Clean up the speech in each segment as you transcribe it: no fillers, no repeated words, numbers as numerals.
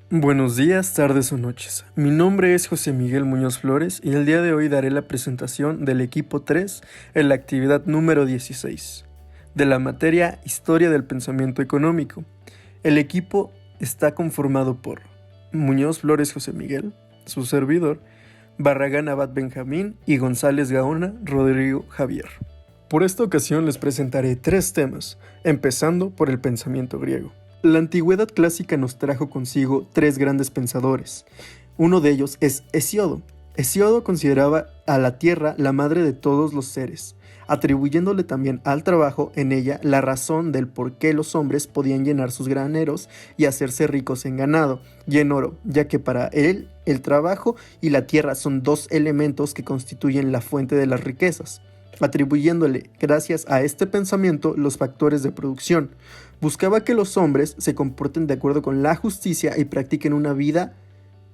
Buenos días, tardes o noches. Mi nombre es José Miguel Muñoz Flores y el día de hoy daré la presentación del equipo 3 en la actividad número 16 de la materia Historia del Pensamiento Económico. El equipo está conformado por Muñoz Flores José Miguel, su servidor, Barragán Abad Benjamín y González Gaona Rodrigo Javier. Por esta ocasión les presentaré 3 temas, empezando por el pensamiento griego. La antigüedad clásica nos trajo consigo 3 grandes pensadores. Uno de ellos es Hesíodo. Hesíodo consideraba a la tierra la madre de todos los seres, atribuyéndole también al trabajo en ella la razón del por qué los hombres podían llenar sus graneros y hacerse ricos en ganado y en oro, ya que para él el trabajo y la tierra son 2 elementos que constituyen la fuente de las riquezas, atribuyéndole, gracias a este pensamiento, los factores de producción. Buscaba que los hombres se comporten de acuerdo con la justicia y practiquen una vida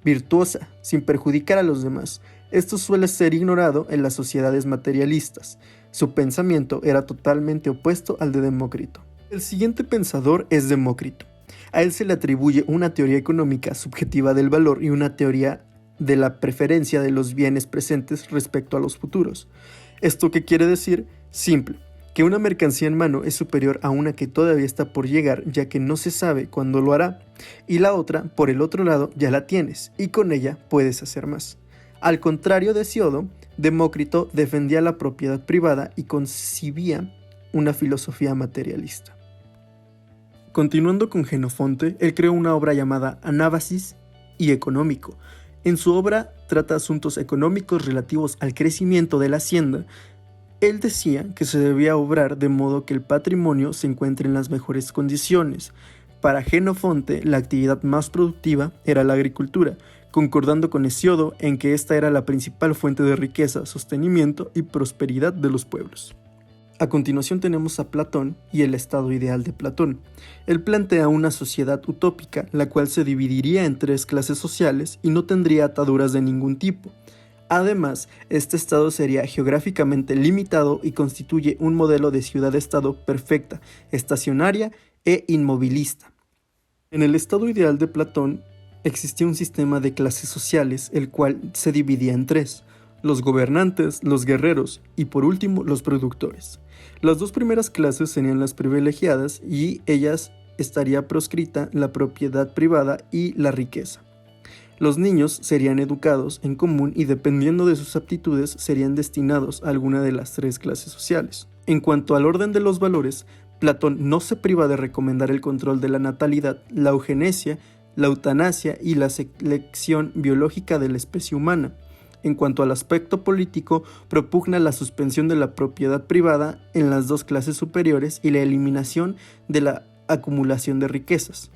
virtuosa, sin perjudicar a los demás. Esto suele ser ignorado en las sociedades materialistas. Su pensamiento era totalmente opuesto al de Demócrito. El siguiente pensador es Demócrito. A él se le atribuye una teoría económica subjetiva del valor y una teoría de la preferencia de los bienes presentes respecto a los futuros. ¿Esto qué quiere decir? Simple, que una mercancía en mano es superior a una que todavía está por llegar, ya que no se sabe cuándo lo hará, y la otra, por el otro lado, ya la tienes, y con ella puedes hacer más. Al contrario de Hesíodo, Demócrito defendía la propiedad privada y concibía una filosofía materialista. Continuando con Jenofonte, él creó una obra llamada Anábasis y Económico. En su obra trata asuntos económicos relativos al crecimiento de la hacienda. Él decía que se debía obrar de modo que el patrimonio se encuentre en las mejores condiciones. Para Jenofonte, la actividad más productiva era la agricultura, concordando con Hesíodo en que esta era la principal fuente de riqueza, sostenimiento y prosperidad de los pueblos. A continuación tenemos a Platón y el estado ideal de Platón. Él plantea una sociedad utópica, la cual se dividiría en 3 clases sociales y no tendría ataduras de ningún tipo. Además, este estado sería geográficamente limitado y constituye un modelo de ciudad-estado perfecta, estacionaria e inmovilista. En el estado ideal de Platón existía un sistema de clases sociales, el cual se dividía en 3: los gobernantes, los guerreros y por último los productores. Las 2 primeras clases serían las privilegiadas y ellas estaría proscrita la propiedad privada y la riqueza. Los niños serían educados en común y dependiendo de sus aptitudes serían destinados a alguna de las 3 clases sociales. En cuanto al orden de los valores, Platón no se priva de recomendar el control de la natalidad, la eugenesia, la eutanasia y la selección biológica de la especie humana. En cuanto al aspecto político, propugna la suspensión de la propiedad privada en las 2 clases superiores y la eliminación de la acumulación de riquezas.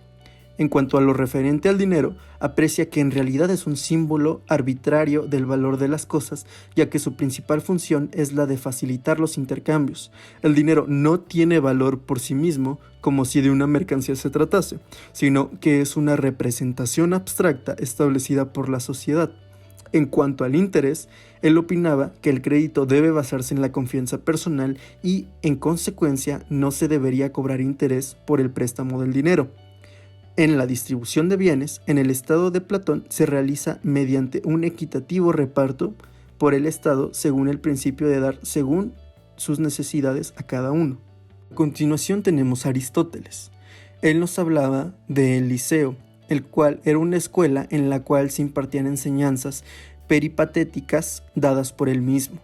En cuanto a lo referente al dinero, aprecia que en realidad es un símbolo arbitrario del valor de las cosas, ya que su principal función es la de facilitar los intercambios. El dinero no tiene valor por sí mismo, como si de una mercancía se tratase, sino que es una representación abstracta establecida por la sociedad. En cuanto al interés, él opinaba que el crédito debe basarse en la confianza personal y, en consecuencia, no se debería cobrar interés por el préstamo del dinero. En la distribución de bienes, en el estado de Platón se realiza mediante un equitativo reparto por el Estado según el principio de dar según sus necesidades a cada uno. A continuación tenemos a Aristóteles. Él nos hablaba del Liceo, el cual era una escuela en la cual se impartían enseñanzas peripatéticas dadas por él mismo.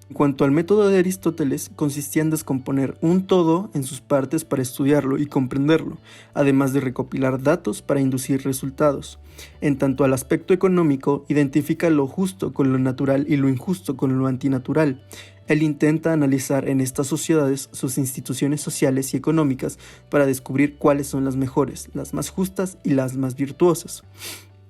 En cuanto al método de Aristóteles, consistía en descomponer un todo en sus partes para estudiarlo y comprenderlo, además de recopilar datos para inducir resultados. En tanto al aspecto económico, identifica lo justo con lo natural y lo injusto con lo antinatural. Él intenta analizar en estas sociedades sus instituciones sociales y económicas para descubrir cuáles son las mejores, las más justas y las más virtuosas.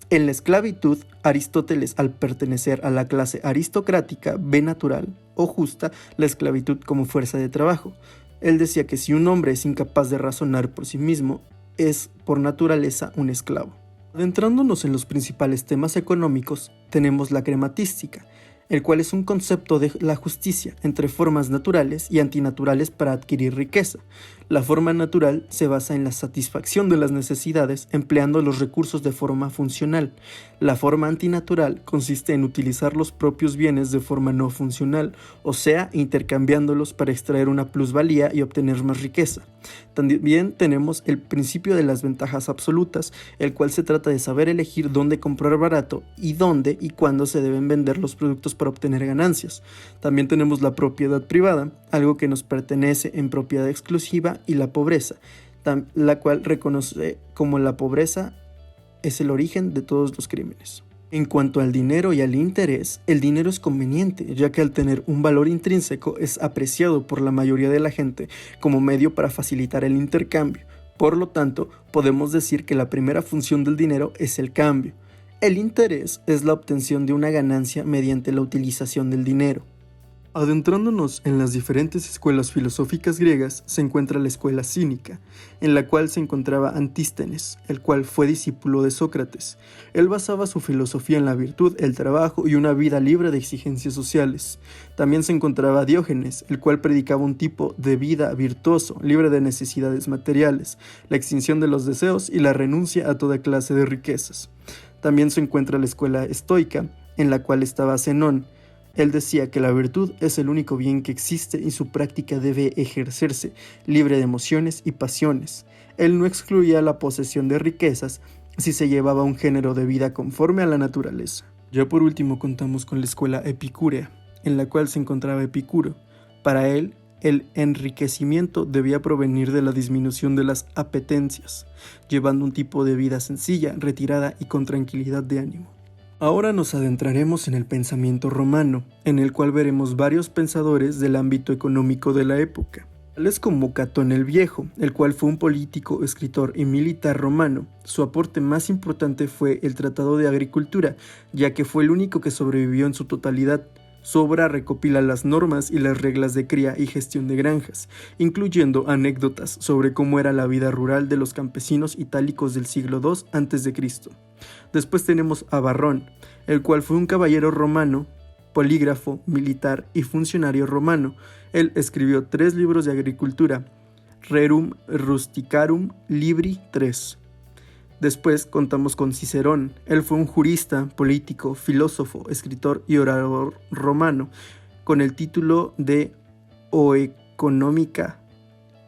En la esclavitud, Aristóteles, al pertenecer a la clase aristocrática, ve natural o justa la esclavitud como fuerza de trabajo. Él decía que si un hombre es incapaz de razonar por sí mismo, es por naturaleza un esclavo. Adentrándonos en los principales temas económicos, tenemos la crematística, el cual es un concepto de la justicia entre formas naturales y antinaturales para adquirir riqueza. La forma natural se basa en la satisfacción de las necesidades empleando los recursos de forma funcional. La forma antinatural consiste en utilizar los propios bienes de forma no funcional, o sea, intercambiándolos para extraer una plusvalía y obtener más riqueza. También tenemos el principio de las ventajas absolutas, el cual se trata de saber elegir dónde comprar barato y dónde y cuándo se deben vender los productos para obtener ganancias. También tenemos la propiedad privada, algo que nos pertenece en propiedad exclusiva, y la pobreza, la cual reconoce como la pobreza es el origen de todos los crímenes. En cuanto al dinero y al interés, el dinero es conveniente, ya que al tener un valor intrínseco es apreciado por la mayoría de la gente como medio para facilitar el intercambio. Por lo tanto, podemos decir que la primera función del dinero es el cambio. El interés es la obtención de una ganancia mediante la utilización del dinero. Adentrándonos en las diferentes escuelas filosóficas griegas, se encuentra la escuela cínica, en la cual se encontraba Antístenes, el cual fue discípulo de Sócrates. Él basaba su filosofía en la virtud, el trabajo y una vida libre de exigencias sociales. También se encontraba Diógenes, el cual predicaba un tipo de vida virtuoso, libre de necesidades materiales, la extinción de los deseos y la renuncia a toda clase de riquezas. También se encuentra la escuela estoica, en la cual estaba Zenón. Él decía que la virtud es el único bien que existe y su práctica debe ejercerse libre de emociones y pasiones. Él no excluía la posesión de riquezas si se llevaba un género de vida conforme a la naturaleza. Ya por último contamos con la escuela epicúrea, en la cual se encontraba Epicuro. Para él, el enriquecimiento debía provenir de la disminución de las apetencias, llevando un tipo de vida sencilla, retirada y con tranquilidad de ánimo. Ahora nos adentraremos en el pensamiento romano, en el cual veremos varios pensadores del ámbito económico de la época. Tales como Catón el Viejo, el cual fue un político, escritor y militar romano. Su aporte más importante fue el Tratado de Agricultura, ya que fue el único que sobrevivió en su totalidad. Su obra recopila las normas y las reglas de cría y gestión de granjas, incluyendo anécdotas sobre cómo era la vida rural de los campesinos itálicos del siglo II a.C. Después tenemos a Varrón, el cual fue un caballero romano, polígrafo, militar y funcionario romano. Él escribió 3 libros de agricultura, Rerum Rusticarum Libri 3. Después contamos con Cicerón. Él fue un jurista, político, filósofo, escritor y orador romano, con el título de O Económica,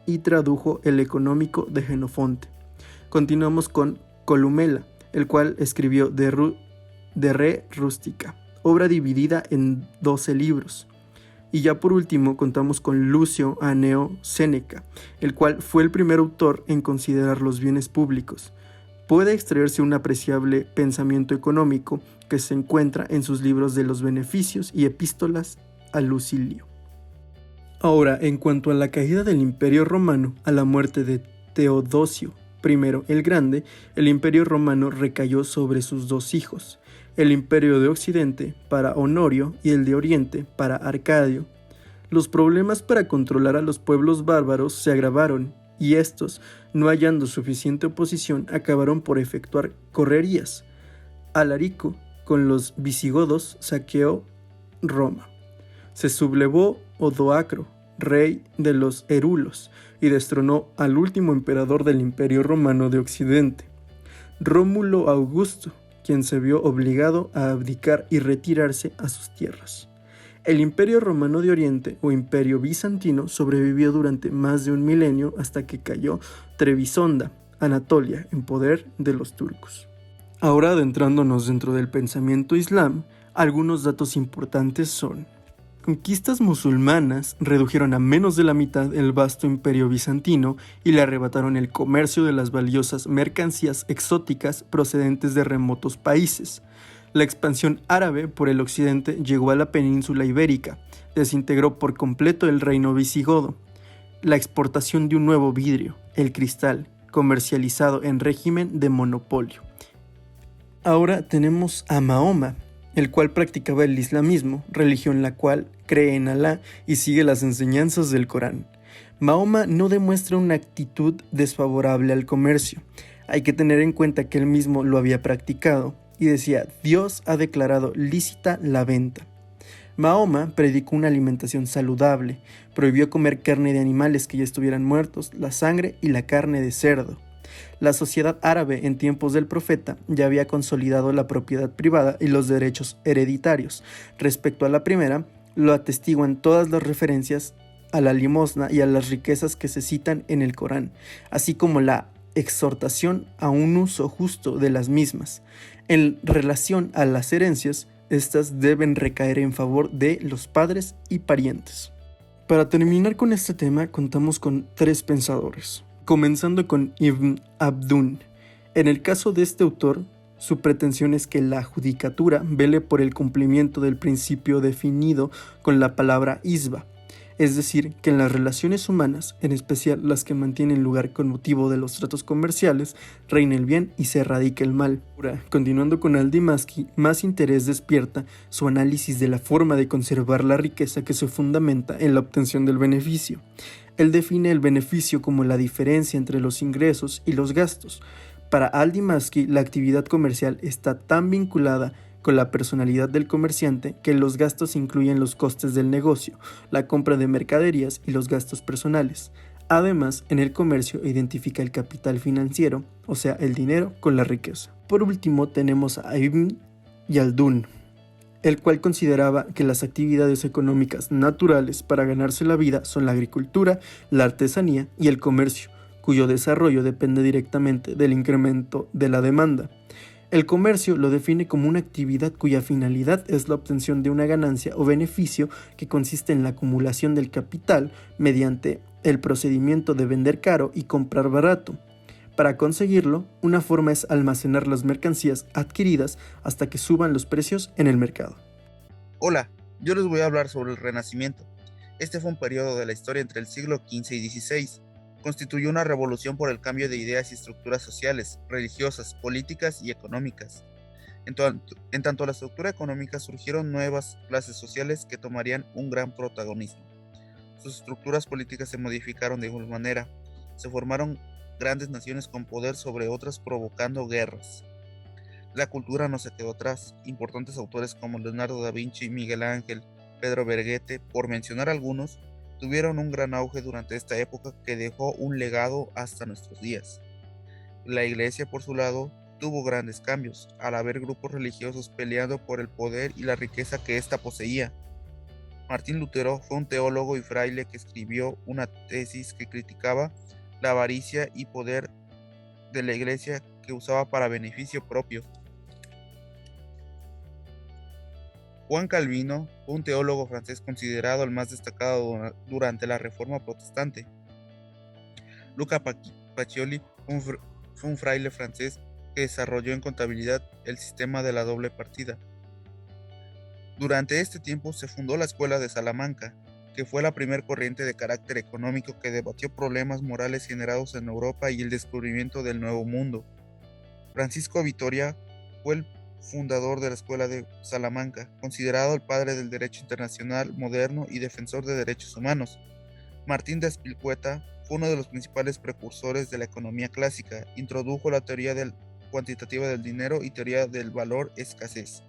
y tradujo el Económico de Jenofonte. Continuamos con Columela, el cual escribió De Re Rustica, obra dividida en 12 libros. Y ya por último contamos con Lucio Anneo Séneca, el cual fue el primer autor en considerar los bienes públicos. Puede extraerse un apreciable pensamiento económico que se encuentra en sus libros de los beneficios y epístolas a Lucilio. Ahora, en cuanto a la caída del Imperio Romano, a la muerte de Teodosio I el Grande, el Imperio Romano recayó sobre sus 2 hijos, el Imperio de Occidente para Honorio y el de Oriente para Arcadio. Los problemas para controlar a los pueblos bárbaros se agravaron, y estos, no hallando suficiente oposición, acabaron por efectuar correrías. Alarico, con los visigodos, saqueó Roma. Se sublevó Odoacro, rey de los Herulos, y destronó al último emperador del Imperio Romano de Occidente, Rómulo Augusto, quien se vio obligado a abdicar y retirarse a sus tierras. El Imperio Romano de Oriente, o Imperio Bizantino, sobrevivió durante más de un milenio hasta que cayó Trebisonda, Anatolia, en poder de los turcos. Ahora, adentrándonos dentro del pensamiento islam, algunos datos importantes son: conquistas musulmanas redujeron a menos de la mitad el vasto imperio bizantino y le arrebataron el comercio de las valiosas mercancías exóticas procedentes de remotos países. La expansión árabe por el occidente llegó a la península ibérica, desintegró por completo el reino visigodo. La exportación de un nuevo vidrio, el cristal, comercializado en régimen de monopolio. Ahora tenemos a Mahoma, el cual practicaba el islamismo, religión la cual cree en Alá y sigue las enseñanzas del Corán. Mahoma no demuestra una actitud desfavorable al comercio. Hay que tener en cuenta que él mismo lo había practicado y decía: Dios ha declarado lícita la venta. Mahoma predicó una alimentación saludable, prohibió comer carne de animales que ya estuvieran muertos, la sangre y la carne de cerdo. La sociedad árabe en tiempos del profeta ya había consolidado la propiedad privada y los derechos hereditarios. Respecto a la primera, lo atestiguan todas las referencias a la limosna y a las riquezas que se citan en el Corán, así como la exhortación a un uso justo de las mismas. En relación a las herencias, estas deben recaer en favor de los padres y parientes. Para terminar con este tema, contamos con tres pensadores, comenzando con Ibn Abdún. En el caso de este autor, su pretensión es que la judicatura vele por el cumplimiento del principio definido con la palabra isba, es decir, que en las relaciones humanas, en especial las que mantienen lugar con motivo de los tratos comerciales, reine el bien y se erradique el mal. Ahora, continuando con Al-Dimashqi, más interés despierta su análisis de la forma de conservar la riqueza que se fundamenta en la obtención del beneficio. Él define el beneficio como la diferencia entre los ingresos y los gastos. Para Al-Dimashqi, la actividad comercial está tan vinculada con la personalidad del comerciante que los gastos incluyen los costes del negocio, la compra de mercaderías y los gastos personales. Además, en el comercio identifica el capital financiero, o sea, el dinero, con la riqueza. Por último, tenemos a Ibn Yaldún, el cual consideraba que las actividades económicas naturales para ganarse la vida son la agricultura, la artesanía y el comercio, cuyo desarrollo depende directamente del incremento de la demanda. El comercio lo define como una actividad cuya finalidad es la obtención de una ganancia o beneficio que consiste en la acumulación del capital mediante el procedimiento de vender caro y comprar barato. Para conseguirlo, una forma es almacenar las mercancías adquiridas hasta que suban los precios en el mercado. Hola, yo les voy a hablar sobre el Renacimiento. Este fue un periodo de la historia entre el siglo XV y XVI. Constituyó una revolución por el cambio de ideas y estructuras sociales, religiosas, políticas y económicas. En tanto a la estructura económica surgieron nuevas clases sociales que tomarían un gran protagonismo. Sus estructuras políticas se modificaron de igual manera. Se formaron grandes naciones con poder sobre otras provocando guerras. La cultura no se quedó atrás. Importantes autores como Leonardo da Vinci, Miguel Ángel, Pedro Berghete, por mencionar algunos, tuvieron un gran auge durante esta época que dejó un legado hasta nuestros días. La Iglesia, por su lado, tuvo grandes cambios, al haber grupos religiosos peleando por el poder y la riqueza que ésta poseía. Martín Lutero fue un teólogo y fraile que escribió una tesis que criticaba la avaricia y poder de la Iglesia que usaba para beneficio propio. Juan Calvino fue un teólogo francés considerado el más destacado durante la Reforma Protestante. Luca Pacioli fue un fraile francés que desarrolló en contabilidad el sistema de la doble partida. Durante este tiempo se fundó la Escuela de Salamanca, que fue la primer corriente de carácter económico que debatió problemas morales generados en Europa y el descubrimiento del Nuevo Mundo. Francisco Vitoria fue el fundador de la Escuela de Salamanca, considerado el padre del derecho internacional moderno y defensor de derechos humanos. Martín de Azpilicueta fue uno de los principales precursores de la economía clásica, introdujo la teoría cuantitativa del dinero y teoría del valor escasez.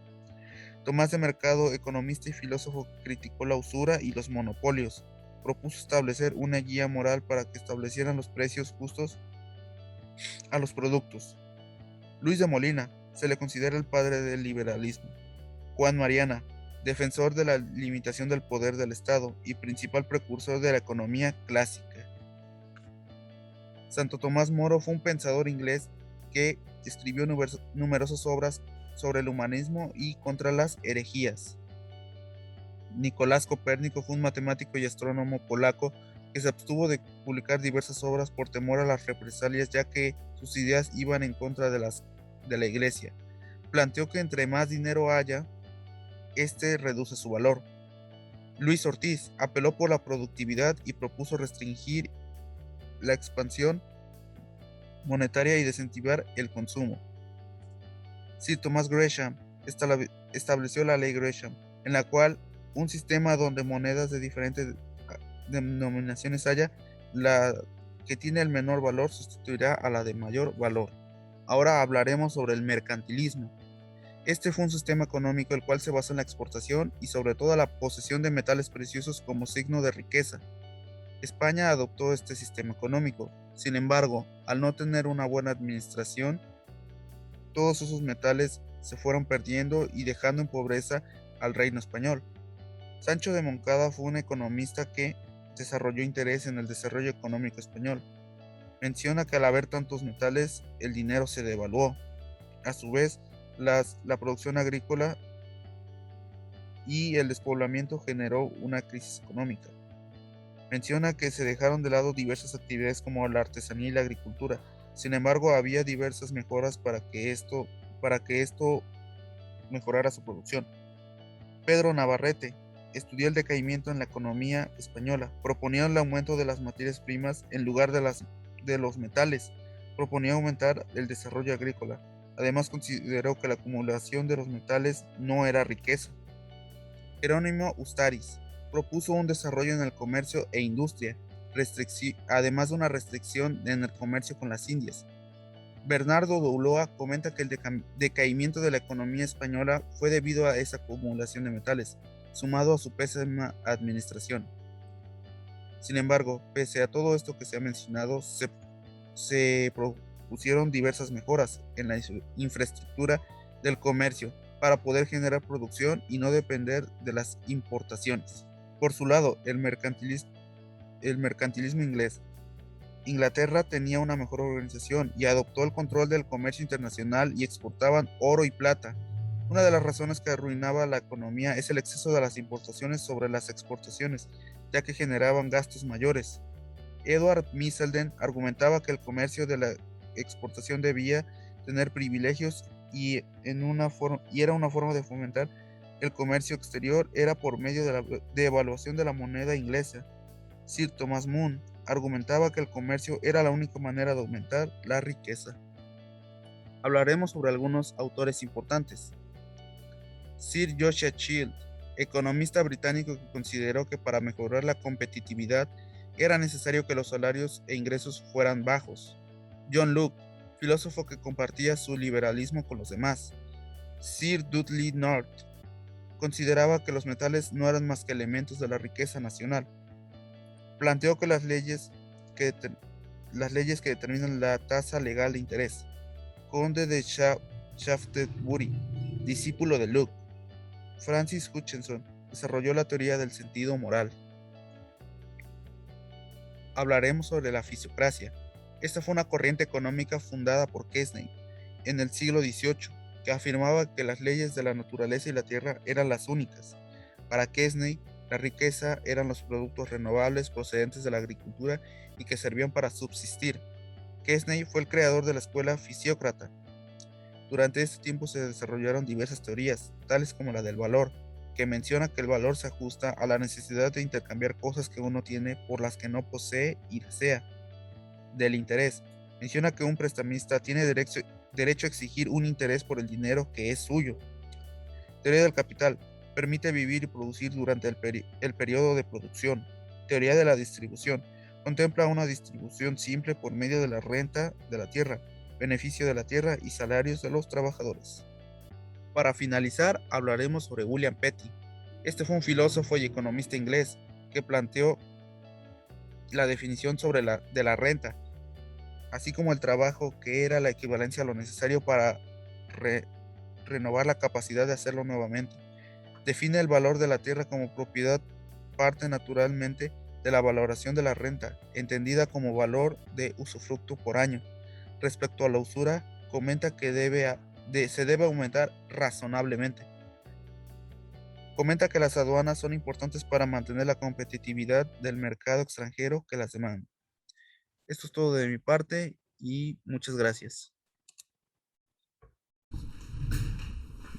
Tomás de Mercado, economista y filósofo, criticó la usura y los monopolios, propuso establecer una guía moral para que establecieran los precios justos a los productos. Luis de Molina se le considera el padre del liberalismo. Juan Mariana, defensor de la limitación del poder del Estado y principal precursor de la economía clásica. Santo Tomás Moro fue un pensador inglés que escribió numerosas obras sobre el humanismo y contra las herejías. Nicolás Copérnico fue un matemático y astrónomo polaco que se abstuvo de publicar diversas obras por temor a las represalias, ya que sus ideas iban en contra de la Iglesia. Planteó que entre más dinero haya, este reduce su valor. Luis Ortiz apeló por la productividad y propuso restringir la expansión monetaria y desincentivar el consumo. Sir Thomas Gresham estableció la ley Gresham, en la cual un sistema donde monedas de diferentes denominaciones haya, la que tiene el menor valor sustituirá a la de mayor valor. Ahora hablaremos sobre el mercantilismo. Este fue un sistema económico el cual se basa en la exportación y sobre todo la posesión de metales preciosos como signo de riqueza. España adoptó este sistema económico. Sin embargo, al no tener una buena administración, todos esos metales se fueron perdiendo y dejando en pobreza al reino español. Sancho de Moncada fue un economista que desarrolló interés en el desarrollo económico español. Menciona que al haber tantos metales, el dinero se devaluó. A su vez, la producción agrícola y el despoblamiento generó una crisis económica. Menciona que se dejaron de lado diversas actividades como la artesanía y la agricultura. Sin embargo, había diversas mejoras para que esto mejorara su producción. Pedro Navarrete estudió el decaimiento en la economía española, proponía el aumento de las materias primas en lugar de los metales, proponía aumentar el desarrollo agrícola. Además, consideró que la acumulación de los metales no era riqueza. Jerónimo Ustariz propuso un desarrollo en el comercio e industria, además de una restricción en el comercio con las Indias. Bernardo de Ulloa comenta que el decaimiento de la economía española fue debido a esa acumulación de metales, sumado a su pésima administración. Sin embargo, pese a todo esto que se ha mencionado, se propusieron diversas mejoras en la infraestructura del comercio para poder generar producción y no depender de las importaciones. Por su lado, el mercantilismo inglés. Inglaterra tenía una mejor organización y adoptó el control del comercio internacional y exportaban oro y plata. Una de las razones que arruinaba la economía es el exceso de las importaciones sobre las exportaciones, ya que generaban gastos mayores. Edward Misselden argumentaba que el comercio de la exportación debía tener privilegios y era una forma de fomentar el comercio exterior era por medio de la devaluación de la moneda inglesa. Sir Thomas Moon argumentaba que el comercio era la única manera de aumentar la riqueza. Hablaremos sobre algunos autores importantes. Sir Joshua Child, economista británico que consideró que para mejorar la competitividad era necesario que los salarios e ingresos fueran bajos. John Locke, filósofo que compartía su liberalismo con los demás. Sir Dudley North consideraba que los metales no eran más que elementos de la riqueza nacional. Planteó que las leyes que determinan la tasa legal de interés. Conde de Shaftesbury, discípulo de Locke. Francis Hutcheson desarrolló la teoría del sentido moral. Hablaremos sobre la fisiocracia. Esta fue una corriente económica fundada por Keynes en el siglo XVIII, que afirmaba que las leyes de la naturaleza y la tierra eran las únicas. Para Keynes, la riqueza eran los productos renovables procedentes de la agricultura y que servían para subsistir. Keynes fue el creador de la escuela fisiócrata. Durante este tiempo se desarrollaron diversas teorías, tales como la del valor, que menciona que el valor se ajusta a la necesidad de intercambiar cosas que uno tiene por las que no posee y desea. Del interés, menciona que un prestamista tiene derecho a exigir un interés por el dinero que es suyo. Teoría del capital, permite vivir y producir durante el periodo de producción. Teoría de la distribución, contempla una distribución simple por medio de la renta de la tierra, beneficio de la tierra y salarios de los trabajadores. Para finalizar, hablaremos sobre William Petty. Este fue un filósofo y economista inglés que planteó la definición de la renta, así como el trabajo, que era la equivalencia a lo necesario para renovar la capacidad de hacerlo nuevamente. Define el valor de la tierra como propiedad, parte naturalmente de la valoración de la renta, entendida como valor de usufructo por año. Respecto a la usura, comenta que se debe aumentar razonablemente. Comenta que las aduanas son importantes para mantener la competitividad del mercado extranjero que las demanda. Esto es todo de mi parte y muchas gracias.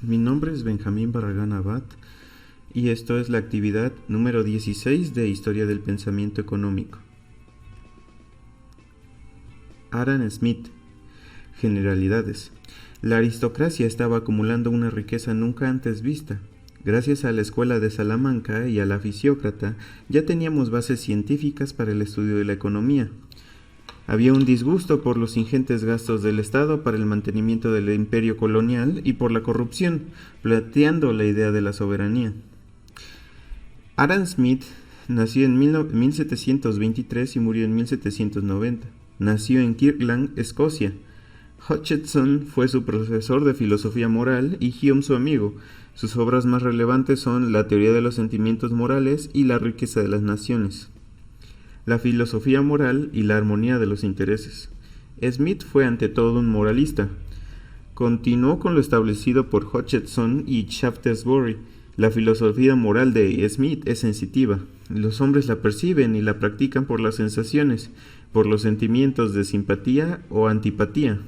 Mi nombre es Benjamín Barragán Abad y esto es la actividad número 16 de Historia del Pensamiento Económico. Adam Smith. Generalidades. La aristocracia estaba acumulando una riqueza nunca antes vista. Gracias a la escuela de Salamanca y a la fisiócrata, ya teníamos bases científicas para el estudio de la economía. Había un disgusto por los ingentes gastos del Estado para el mantenimiento del imperio colonial y por la corrupción, planteando la idea de la soberanía. Adam Smith nació en 1723 y murió en 1790. Nació en Kirkland, Escocia. Hutcheson fue su profesor de filosofía moral y Hume su amigo. Sus obras más relevantes son La teoría de los sentimientos morales y La riqueza de las naciones. La filosofía moral y la armonía de los intereses. Smith fue ante todo un moralista. Continuó con lo establecido por Hutcheson y Shaftesbury. La filosofía moral de Smith es sensitiva. Los hombres la perciben y la practican por las sensaciones, por los sentimientos de simpatía o antipatía,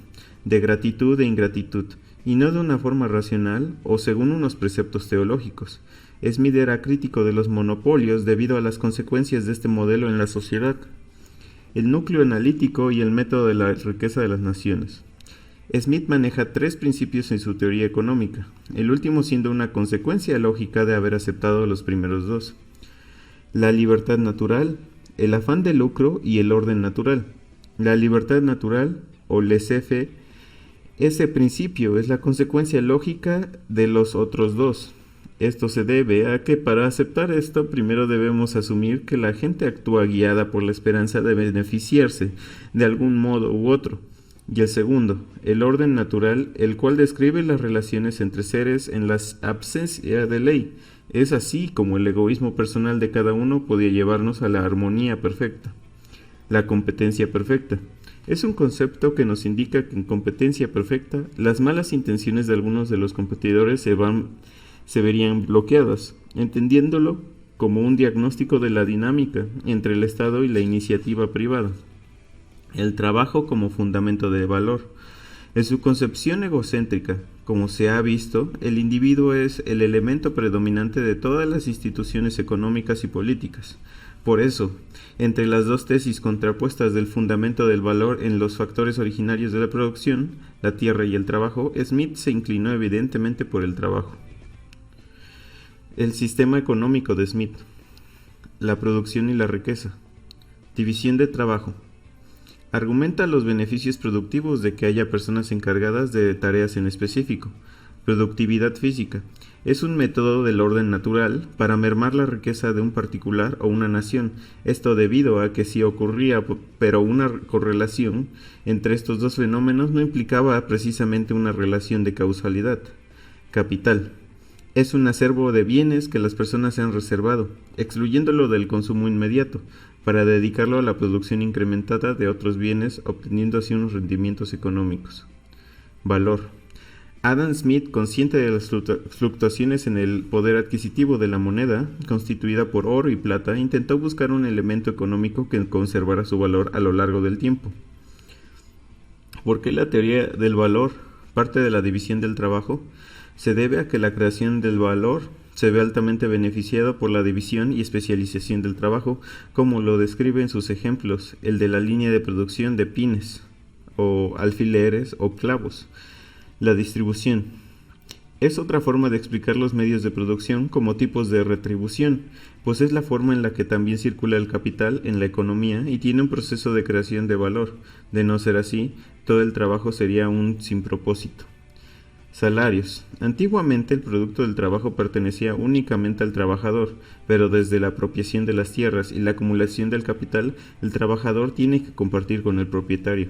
de gratitud e ingratitud, y no de una forma racional o según unos preceptos teológicos. Smith era crítico de los monopolios debido a las consecuencias de este modelo en la sociedad, el núcleo analítico y el método de la riqueza de las naciones. Smith maneja 3 principios en su teoría económica, el último siendo una consecuencia lógica de haber aceptado los primeros 2. La libertad natural, el afán de lucro y el orden natural. La libertad natural, o laissez-faire, ese principio es la consecuencia lógica de los otros 2. Esto se debe a que para aceptar esto primero debemos asumir que la gente actúa guiada por la esperanza de beneficiarse de algún modo u otro. Y el segundo, el orden natural, el cual describe las relaciones entre seres en la absencia de ley. Es así como el egoísmo personal de cada uno podía llevarnos a la armonía perfecta. La competencia perfecta. Es un concepto que nos indica que en competencia perfecta, las malas intenciones de algunos de los competidores se verían bloqueadas, entendiéndolo como un diagnóstico de la dinámica entre el Estado y la iniciativa privada. El trabajo como fundamento de valor. En su concepción egocéntrica, como se ha visto, el individuo es el elemento predominante de todas las instituciones económicas y políticas. Por eso, entre las 2 tesis contrapuestas del fundamento del valor en los factores originarios de la producción, la tierra y el trabajo, Smith se inclinó evidentemente por el trabajo. El sistema económico de Smith. La producción y la riqueza. División de trabajo. Argumenta los beneficios productivos de que haya personas encargadas de tareas en específico. Productividad física. Es un método del orden natural para mermar la riqueza de un particular o una nación. Esto debido a que si ocurría, pero una correlación entre estos 2 fenómenos no implicaba precisamente una relación de causalidad. Capital. Es un acervo de bienes que las personas se han reservado, excluyéndolo del consumo inmediato, para dedicarlo a la producción incrementada de otros bienes, obteniendo así unos rendimientos económicos. Valor. Adam Smith, consciente de las fluctuaciones en el poder adquisitivo de la moneda, constituida por oro y plata, intentó buscar un elemento económico que conservara su valor a lo largo del tiempo. ¿Por qué la teoría del valor parte de la división del trabajo? Se debe a que la creación del valor se ve altamente beneficiada por la división y especialización del trabajo, como lo describe en sus ejemplos, el de la línea de producción de pines, o alfileres o clavos. La distribución es otra forma de explicar los medios de producción como tipos de retribución, pues es la forma en la que también circula el capital en la economía y tiene un proceso de creación de valor. De no ser así, todo el trabajo sería un sin propósito. Salarios. Antiguamente el producto del trabajo pertenecía únicamente al trabajador, pero desde la apropiación de las tierras y la acumulación del capital, el trabajador tiene que compartir con el propietario.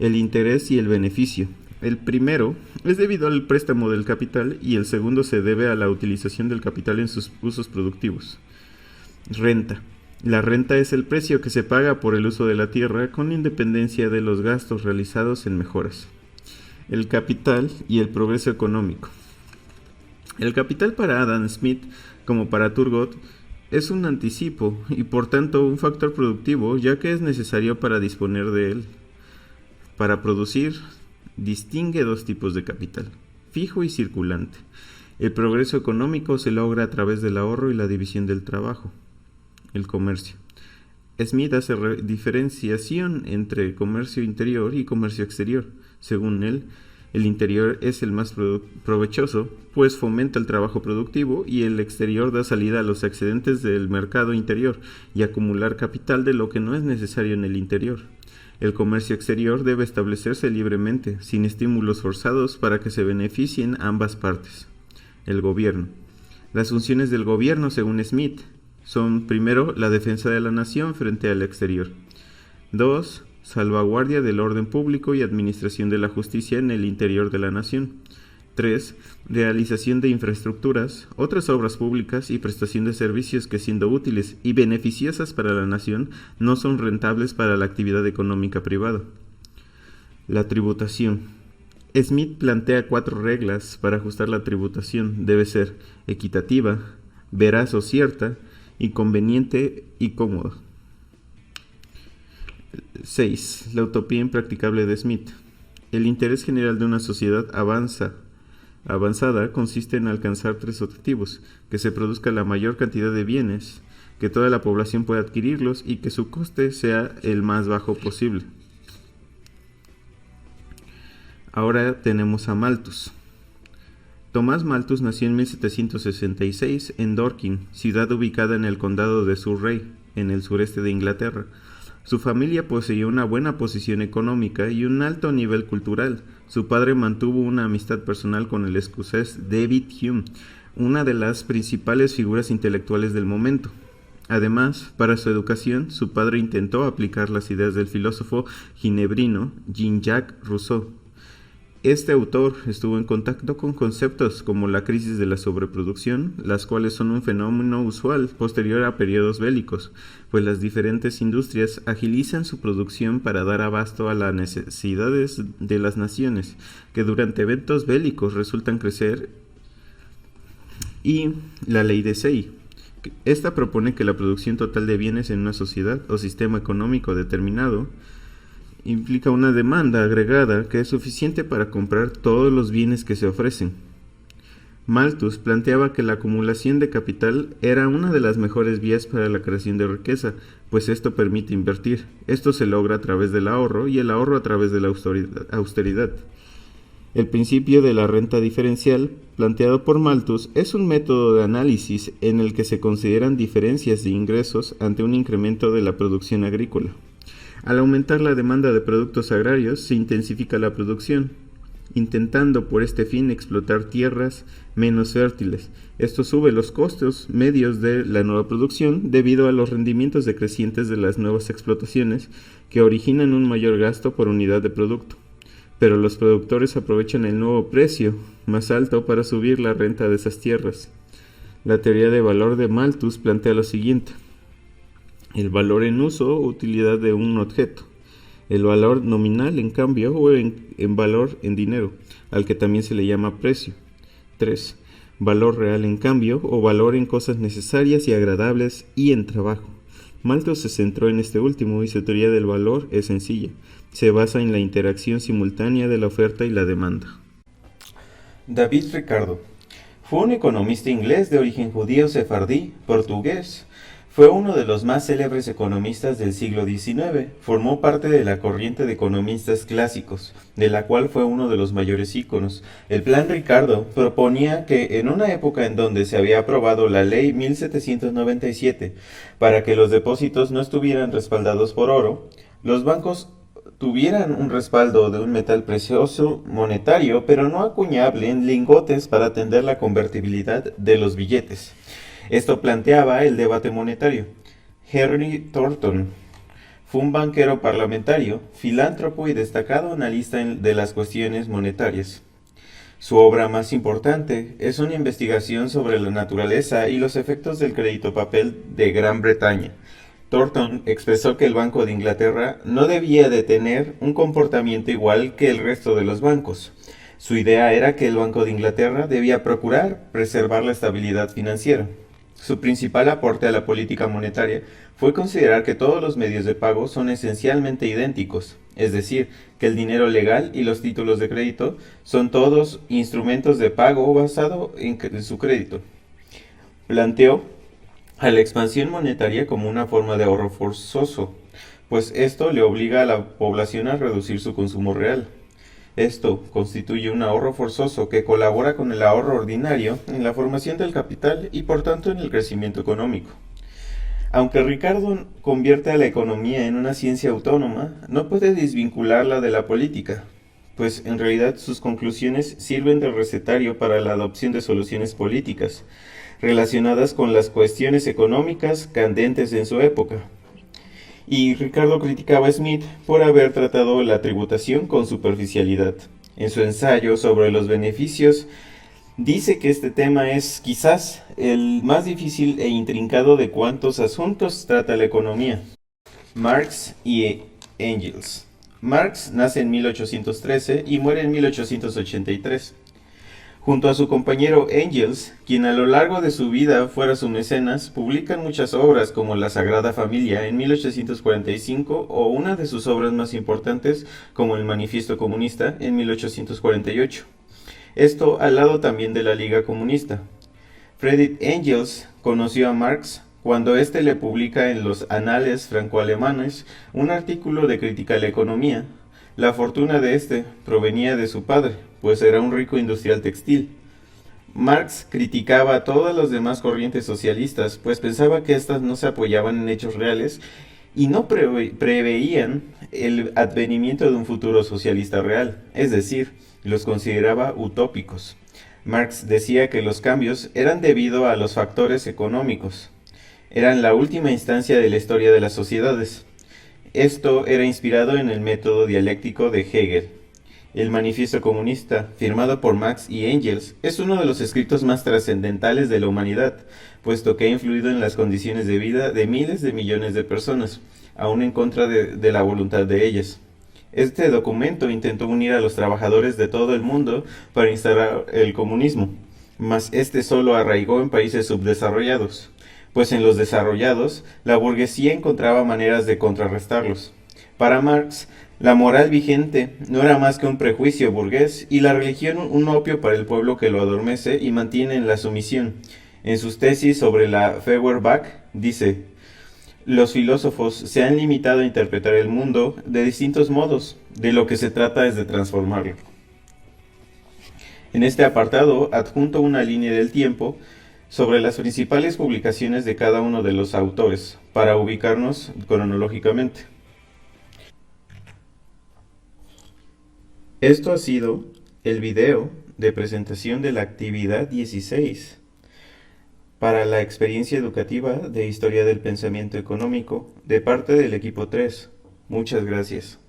El interés y el beneficio. El primero es debido al préstamo del capital y el segundo se debe a la utilización del capital en sus usos productivos. Renta. La renta es el precio que se paga por el uso de la tierra con independencia de los gastos realizados en mejoras. El capital y el progreso económico. El capital para Adam Smith, como para Turgot, es un anticipo y por tanto un factor productivo, ya que es necesario para disponer de él. Para producir, distingue 2 tipos de capital, fijo y circulante. El progreso económico se logra a través del ahorro y la división del trabajo. El comercio. Smith hace diferenciación entre comercio interior y comercio exterior. Según él, el interior es el más provechoso, pues fomenta el trabajo productivo, y el exterior da salida a los excedentes del mercado interior y acumular capital de lo que no es necesario en el interior. El comercio exterior debe establecerse libremente, sin estímulos forzados para que se beneficien ambas partes. El gobierno. Las funciones del gobierno, según Smith, son primero la defensa de la nación frente al exterior. 2. Salvaguardia del orden público y administración de la justicia en el interior de la nación. 3. Realización de infraestructuras, otras obras públicas y prestación de servicios que, siendo útiles y beneficiosas para la nación, no son rentables para la actividad económica privada. La tributación. Smith plantea 4 reglas para ajustar la tributación. Debe ser equitativa, veraz o cierta, y conveniente y cómoda. 6. La utopía impracticable de Smith. El interés general de una sociedad avanzada consiste en alcanzar 3 objetivos: que se produzca la mayor cantidad de bienes, que toda la población pueda adquirirlos y que su coste sea el más bajo posible. Ahora tenemos a Malthus. Tomás Malthus nació en 1766 en Dorking, ciudad ubicada en el condado de Surrey, en el sureste de Inglaterra. Su familia poseía una buena posición económica y un alto nivel cultural. Su padre mantuvo una amistad personal con el escocés David Hume, una de las principales figuras intelectuales del momento. Además, para su educación, su padre intentó aplicar las ideas del filósofo ginebrino Jean-Jacques Rousseau. Este autor estuvo en contacto con conceptos como la crisis de la sobreproducción, las cuales son un fenómeno usual posterior a periodos bélicos, pues las diferentes industrias agilizan su producción para dar abasto a las necesidades de las naciones, que durante eventos bélicos resultan crecer, y la ley de Say. Esta propone que la producción total de bienes en una sociedad o sistema económico determinado implica una demanda agregada que es suficiente para comprar todos los bienes que se ofrecen. Malthus planteaba que la acumulación de capital era una de las mejores vías para la creación de riqueza, pues esto permite invertir. Esto se logra a través del ahorro y el ahorro a través de la austeridad. El principio de la renta diferencial, planteado por Malthus, es un método de análisis en el que se consideran diferencias de ingresos ante un incremento de la producción agrícola. Al aumentar la demanda de productos agrarios, se intensifica la producción, intentando por este fin explotar tierras menos fértiles. Esto sube los costos medios de la nueva producción debido a los rendimientos decrecientes de las nuevas explotaciones que originan un mayor gasto por unidad de producto. Pero los productores aprovechan el nuevo precio más alto para subir la renta de esas tierras. La teoría de valor de Malthus plantea lo siguiente: el valor en uso o utilidad de un objeto, el valor nominal en cambio o en valor en dinero, al que también se le llama precio. 3. Valor real en cambio o valor en cosas necesarias y agradables y en trabajo. Malthus se centró en este último y su teoría del valor es sencilla. Se basa en la interacción simultánea de la oferta y la demanda. David Ricardo fue un economista inglés de origen judío sefardí, portugués. Fue uno de los más célebres economistas del siglo XIX. Formó parte de la corriente de economistas clásicos, de la cual fue uno de los mayores íconos. El Plan Ricardo proponía que en una época en donde se había aprobado la Ley 1797 para que los depósitos no estuvieran respaldados por oro, los bancos tuvieran un respaldo de un metal precioso monetario, pero no acuñable en lingotes para atender la convertibilidad de los billetes. Esto planteaba el debate monetario. Henry Thornton fue un banquero parlamentario, filántropo y destacado analista de las cuestiones monetarias. Su obra más importante es una investigación sobre la naturaleza y los efectos del crédito papel de Gran Bretaña. Thornton expresó que el Banco de Inglaterra no debía de tener un comportamiento igual que el resto de los bancos. Su idea era que el Banco de Inglaterra debía procurar preservar la estabilidad financiera. Su principal aporte a la política monetaria fue considerar que todos los medios de pago son esencialmente idénticos, es decir, que el dinero legal y los títulos de crédito son todos instrumentos de pago basado en su crédito. Planteó a la expansión monetaria como una forma de ahorro forzoso, pues esto le obliga a la población a reducir su consumo real. Esto constituye un ahorro forzoso que colabora con el ahorro ordinario en la formación del capital y por tanto en el crecimiento económico. Aunque Ricardo convierte a la economía en una ciencia autónoma, no puede desvincularla de la política, pues en realidad sus conclusiones sirven de recetario para la adopción de soluciones políticas relacionadas con las cuestiones económicas candentes en su época. Y Ricardo criticaba a Smith por haber tratado la tributación con superficialidad. En su ensayo sobre los beneficios, dice que este tema es quizás el más difícil e intrincado de cuantos asuntos trata la economía. Marx y Engels. Marx nace en 1813 y muere en 1883. Junto a su compañero Engels, quien a lo largo de su vida fuera su mecenas, publican muchas obras como La Sagrada Familia en 1845 o una de sus obras más importantes como el Manifiesto Comunista en 1848. Esto al lado también de la Liga Comunista. Friedrich Engels conoció a Marx cuando éste le publica en los Anales franco-alemanes un artículo de crítica a la economía. La fortuna de este provenía de su padre, pues era un rico industrial textil. Marx criticaba a todas las demás corrientes socialistas, pues pensaba que éstas no se apoyaban en hechos reales y no preveían el advenimiento de un futuro socialista real, es decir, los consideraba utópicos. Marx decía que los cambios eran debido a los factores económicos, eran la última instancia de la historia de las sociedades. Esto era inspirado en el método dialéctico de Hegel. El Manifiesto Comunista, firmado por Marx y Engels, es uno de los escritos más trascendentales de la humanidad, puesto que ha influido en las condiciones de vida de miles de millones de personas, aún en contra de la voluntad de ellas. Este documento intentó unir a los trabajadores de todo el mundo para instaurar el comunismo, mas este solo arraigó en países subdesarrollados, pues en los desarrollados la burguesía encontraba maneras de contrarrestarlos. Para Marx, la moral vigente no era más que un prejuicio burgués y la religión un opio para el pueblo que lo adormece y mantiene en la sumisión. En sus tesis sobre la Feuerbach dice: los filósofos se han limitado a interpretar el mundo de distintos modos, de lo que se trata es de transformarlo. En este apartado adjunto una línea del tiempo sobre las principales publicaciones de cada uno de los autores, para ubicarnos cronológicamente. Esto ha sido el video de presentación de la actividad 16 para la experiencia educativa de Historia del Pensamiento Económico de parte del equipo 3. Muchas gracias.